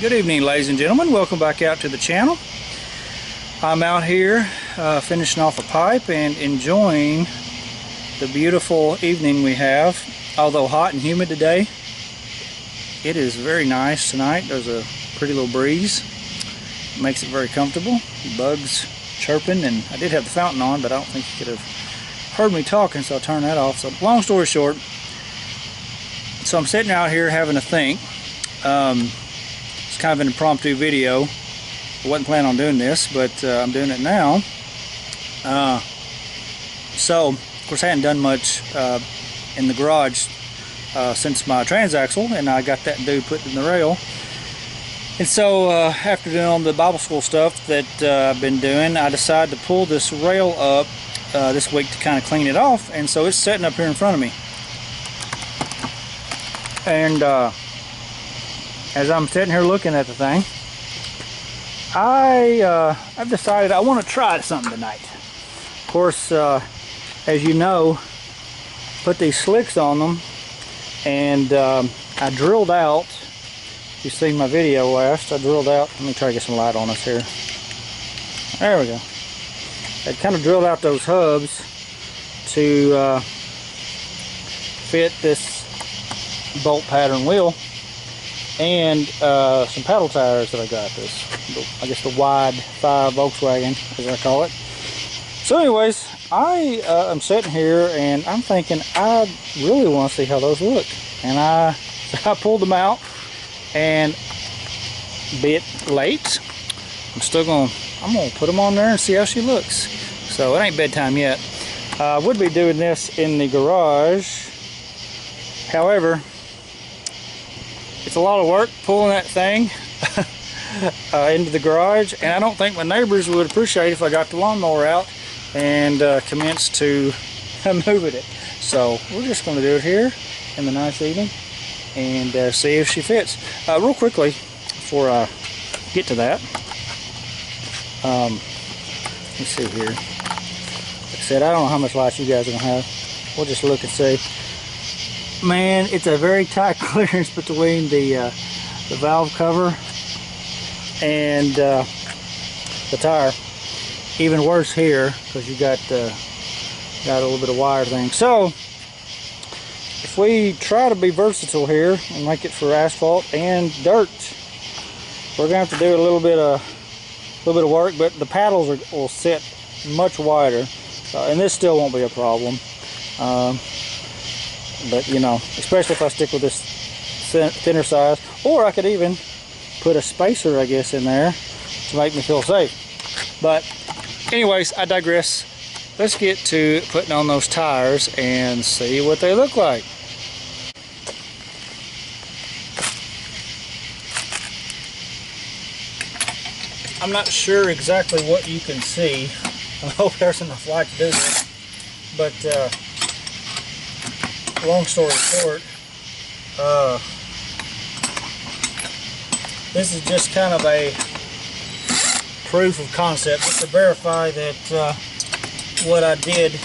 Good evening, ladies and gentlemen. Welcome back out to the channel. I'm out here finishing off a pipe and enjoying the beautiful evening we have. Although hot and humid today, it is very nice tonight. There's a pretty little breeze. It makes it very comfortable. Bugs chirping, and I did have the fountain on, but I don't think you could have heard me talking, so I'll turn that off. So long story short, so I'm sitting out here having a think. It's kind of an impromptu video. I wasn't planning on doing this, but I'm doing it now. So, of course, I hadn't done much in the garage since my transaxle, and I got that dude put in the rail. And so, after doing all the Bible school stuff that I've been doing, I decided to pull this rail up this week to kind of clean it off, and so it's sitting up here in front of me. And as I'm sitting here looking at the thing, I've decided I want to try something tonight. Of course, as you know, put these slicks on them, and I drilled out. If you've seen my video last, I drilled out. Let me try to get some light on us here. There we go. I kind of drilled out those hubs to fit this bolt pattern wheel, and some paddle tires that I got. I guess the wide 5 Volkswagen, as I call it. So anyways, I am sitting here and I'm thinking I really want to see how those look, and I pulled them out, and a bit late, I'm gonna put them on there and see how she looks. So it ain't bedtime yet. I would be doing this in the garage, however, it's a lot of work pulling that thing into the garage, and I don't think my neighbors would appreciate if I got the lawnmower out and commenced to moving it. So we're just going to do it here in the nice evening and see if she fits. Real quickly, before I get to that, let's see here. Like I said, I don't know how much light you guys are going to have. We'll just look and see. Man, it's a very tight clearance between the valve cover and the tire. Even worse here, because you got a little bit of wire thing. So if we try to be versatile here and make it for asphalt and dirt, we're gonna have to do a little bit of work. But the paddles will sit much wider, and this still won't be a problem. But you know, especially if I stick with this thinner size, or I could even put a spacer, I guess, in there to make me feel safe. But anyways, I digress. Let's get to putting on those tires and see what they look like. I'm not sure exactly what you can see. I hope there's enough light to do this, but long story short, this is just kind of a proof of concept, just to verify that what I did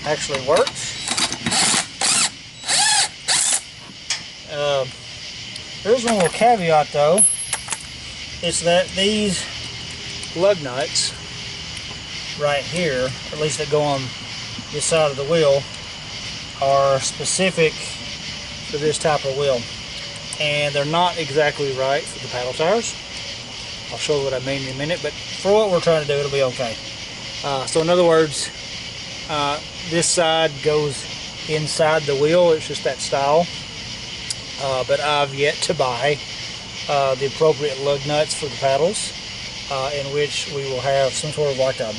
actually works. There's one little caveat though. It's that these lug nuts right here, or at least that go on this side of the wheel, are specific for this type of wheel, and they're not exactly right for the paddle tires. I'll show you what I mean in a minute, but for what we're trying to do, it'll be okay. So in other words, this side goes inside the wheel. It's just that style, but I've yet to buy the appropriate lug nuts for the paddles, in which we will have some sort of like a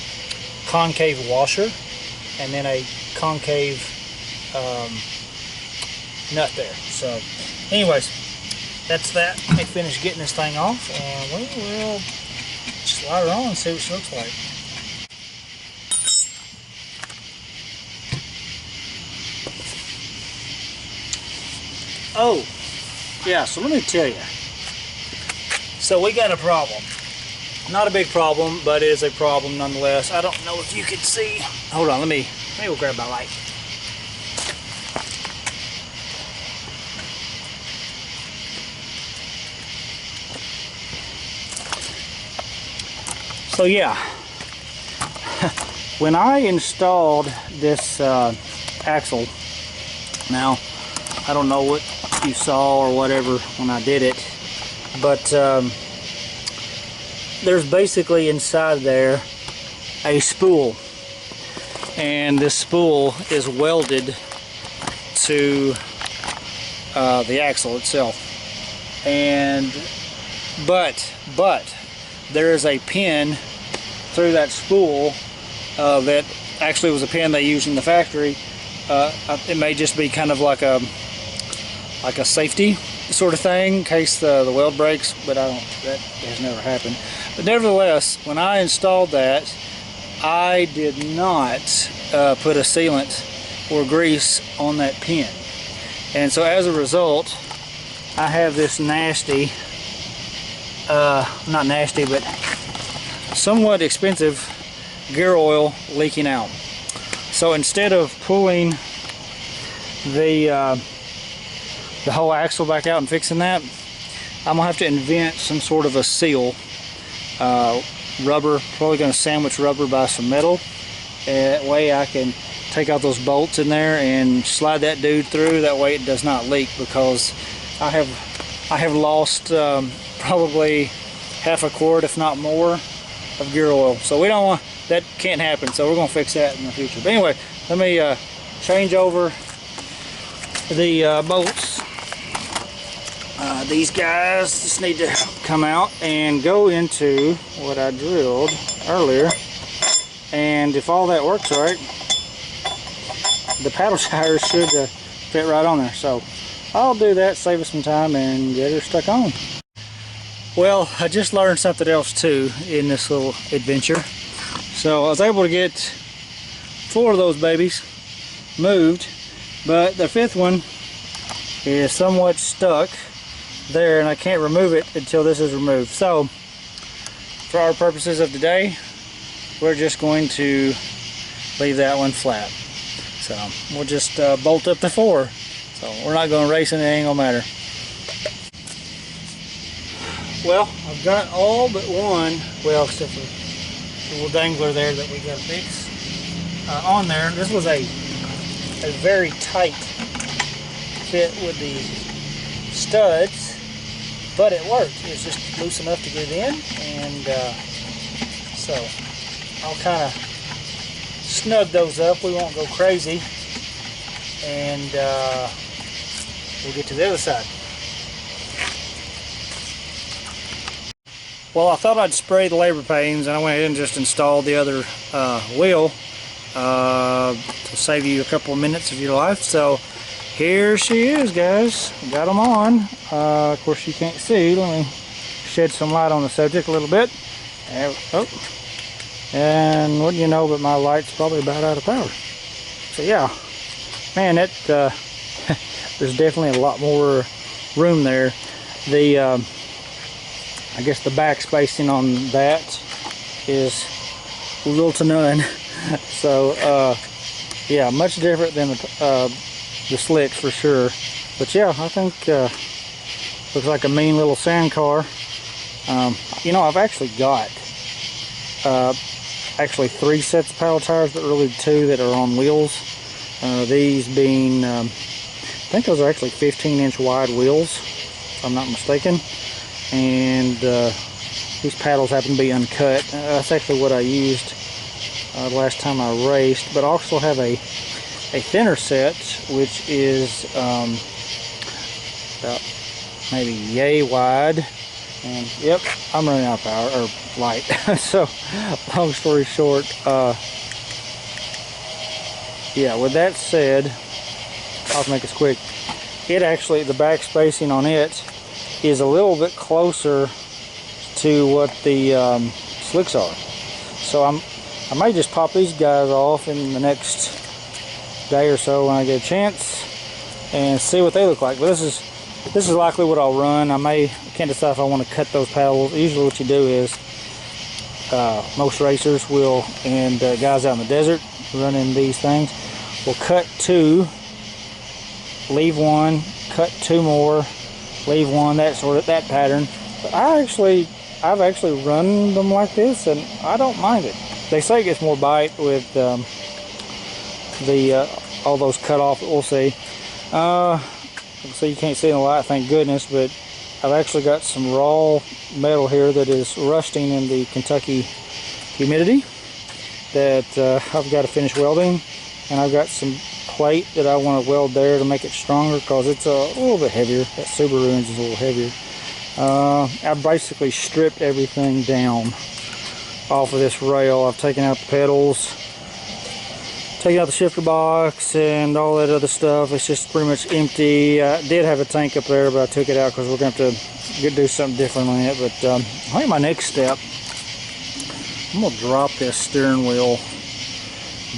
concave washer and then a concave nut there. So anyways, that's that. I finished getting this thing off, and we'll slide her on and see what she looks like. Oh yeah, so let me tell you, so we got a problem. Not a big problem, but it is a problem nonetheless. I don't know if you can see. Hold on, let me go grab my light. So yeah, when I installed this axle, now I don't know what you saw or whatever when I did it, but there's basically inside there a spool, and this spool is welded to the axle itself. And but there is a pin through that spool that actually was a pin they used in the factory. It may just be kind of like a safety sort of thing in case the weld breaks, but that has never happened. But nevertheless, when I installed that, I did not put a sealant or grease on that pin, and so as a result, I have this nasty, not nasty, but somewhat expensive gear oil leaking out. So instead of pulling the whole axle back out and fixing that, I'm gonna have to invent some sort of a seal, rubber, probably gonna sandwich rubber by some metal. That way I can take out those bolts in there and slide that dude through. That way it does not leak, because I have lost probably half a quart, if not more, of gear oil. So we don't want that, can't happen. So we're gonna fix that in the future. But anyway, let me change over the bolts. These guys just need to come out and go into what I drilled earlier. And if all that works right, the paddle tires should fit right on there. So I'll do that, save us some time, and get her stuck on. Well, I just learned something else too in this little adventure. So I was able to get 4 of those babies moved, but the 5th one is somewhat stuck there, and I can't remove it until this is removed. So for our purposes of today, we're just going to leave that one flat. So we'll just bolt up the 4. So we're not going to race, and it ain't gonna matter. Well, I've got all but one, well, except for the little dangler there that we got to fix on there. This was a very tight fit with the studs, but it worked. It was just loose enough to get in, and so I'll kind of snug those up. We won't go crazy, and we'll get to the other side. Well, I thought I'd spray the labor pains, and I went ahead and just installed the other wheel to save you a couple of minutes of your life. So here she is, guys. Got them on. Of course, you can't see. Let me shed some light on the subject a little bit. Oh. And wouldn't you know, but my light's probably about out of power. So yeah, man, there's definitely a lot more room there. The I guess the back spacing on that is little to none. So yeah, much different than the slick for sure. But yeah, I think looks like a mean little sand car. You know, I've actually got 3 sets of paddle tires, but really 2 that are on wheels. These being, I think those are actually 15-inch wide wheels, if I'm not mistaken. And these paddles happen to be uncut. That's actually what I used the last time I raced. But I also have a thinner set, which is about maybe yay wide. And yep, I'm running out of power, or light. So long story short, yeah, with that said, I'll make this quick. It actually, the back spacing on it is a little bit closer to what the slicks are. So I may just pop these guys off in the next day or so when I get a chance and see what they look like. But this is likely what I'll run. I can't decide if I want to cut those paddles. Usually what you do is most racers will, and guys out in the desert running these things, will cut 2, leave 1, cut 2 more, leave 1, that pattern. But I actually I've actually run them like this, and I don't mind it. They say it gets more bite with all those cut off. We'll see. So you can't see in the light, thank goodness, but I've actually got some raw metal here that is rusting in the Kentucky humidity that I've got to finish welding, and I've got some plate that I want to weld there to make it stronger because it's a little bit heavier. That Subaru engine's a little heavier. I've basically stripped everything down off of this rail. I've taken out the pedals, taking out the shifter box and all that other stuff. It's just pretty much empty. I did have a tank up there, but I took it out because we're going to have to do something different on it. But I think my next step, I'm going to drop this steering wheel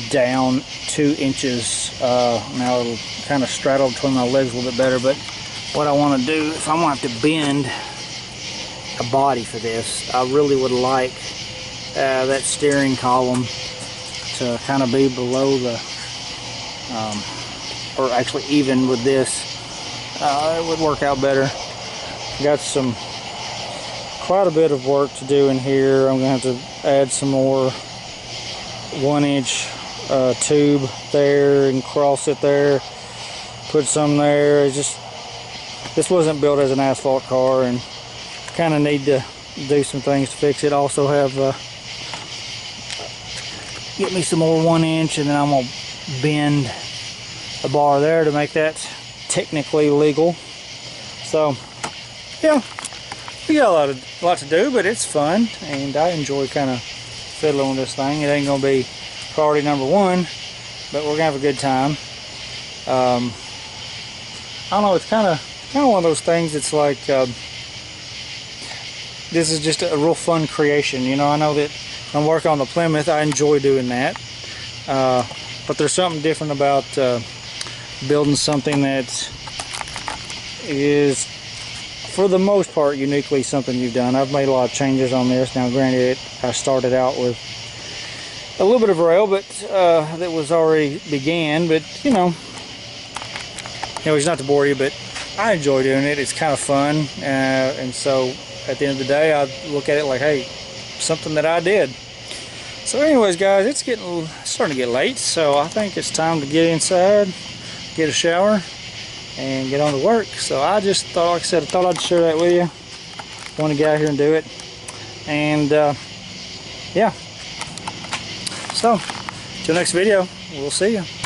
down 2 inches. Now it'll kind of straddle between my legs a little bit better, but what I want to do, if I'm going to have to bend a body for this, I really would like that steering column to kind of be below the, or actually even with this. It would work out better. Got quite a bit of work to do in here. I'm going to have to add some more 1-inch tube there and cross it there, put some there. It's just, this wasn't built as an asphalt car, and kind of need to do some things to fix it. Also have get me some more 1-inch, and then I'm gonna bend a bar there to make that technically legal. So yeah, we got a lot to do, but it's fun, and I enjoy kind of fiddling with this thing. It ain't gonna be priority number 1, but we're gonna have a good time. I don't know, it's kind of one of those things. It's like this is just a real fun creation, you know. I know that I'm working on the Plymouth, I enjoy doing that, but there's something different about building something that is, for the most part, uniquely something you've done. I've made a lot of changes on this. Now granted, I started out with a little bit of rail, but that was already began, but you know, it's not to bore you, but I enjoy doing it. It's kind of fun, and so at the end of the day, I look at it like, hey, something that I did. So anyways, guys, it's starting to get late, so I think it's time to get inside, get a shower, and get on to work. So I just thought, like I said, I thought I'd share that with you. Want to get out here and do it, and yeah. So till next video, we'll see you.